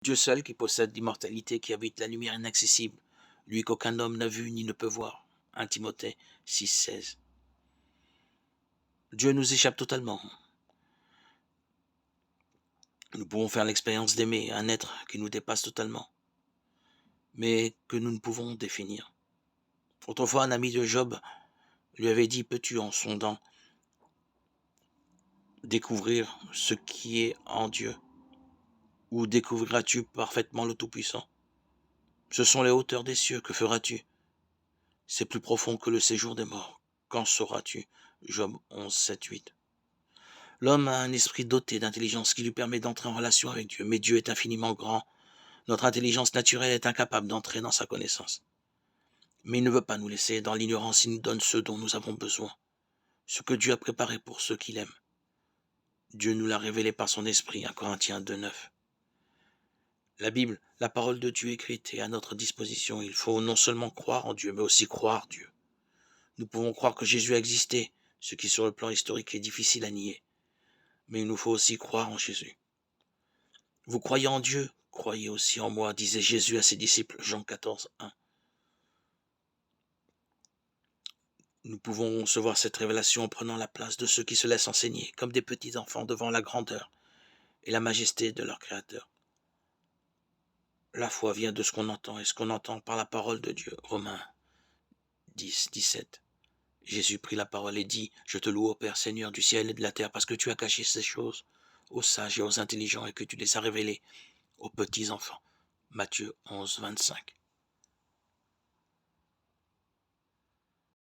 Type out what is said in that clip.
Dieu seul qui possède l'immortalité, qui habite la lumière inaccessible, lui qu'aucun homme n'a vu ni ne peut voir. 1 Timothée 6,16. Dieu nous échappe totalement. Nous pouvons faire l'expérience d'aimer un être qui nous dépasse totalement, mais que nous ne pouvons définir. Autrefois, un ami de Job lui avait dit: peux-tu, en sondant, découvrir ce qui est en Dieu, ou découvriras-tu parfaitement le Tout-Puissant? Ce sont les hauteurs des cieux, que feras-tu? C'est plus profond que le séjour des morts. Qu'en sauras-tu? Job 11, 7, 8. L'homme a un esprit doté d'intelligence qui lui permet d'entrer en relation avec Dieu, mais Dieu est infiniment grand. Notre intelligence naturelle est incapable d'entrer dans sa connaissance. Mais il ne veut pas nous laisser dans l'ignorance, il nous donne ce dont nous avons besoin, ce que Dieu a préparé pour ceux qu'il aime. Dieu nous l'a révélé par son esprit, 1 Corinthiens 2, 9. La Bible, la parole de Dieu écrite est à notre disposition. Il faut non seulement croire en Dieu, mais aussi croire Dieu. Nous pouvons croire que Jésus a existé, ce qui sur le plan historique est difficile à nier. Mais il nous faut aussi croire en Jésus. Vous croyez en Dieu, croyez aussi en moi, disait Jésus à ses disciples, Jean 14, 1. Nous pouvons recevoir cette révélation en prenant la place de ceux qui se laissent enseigner, comme des petits enfants devant la grandeur et la majesté de leur Créateur. La foi vient de ce qu'on entend, et ce qu'on entend par la parole de Dieu. Romains 10, 17. Jésus prit la parole et dit: je te loue, ô Père, Seigneur du ciel et de la terre, parce que tu as caché ces choses aux sages et aux intelligents et que tu les as révélées aux petits enfants. Matthieu 11, 25.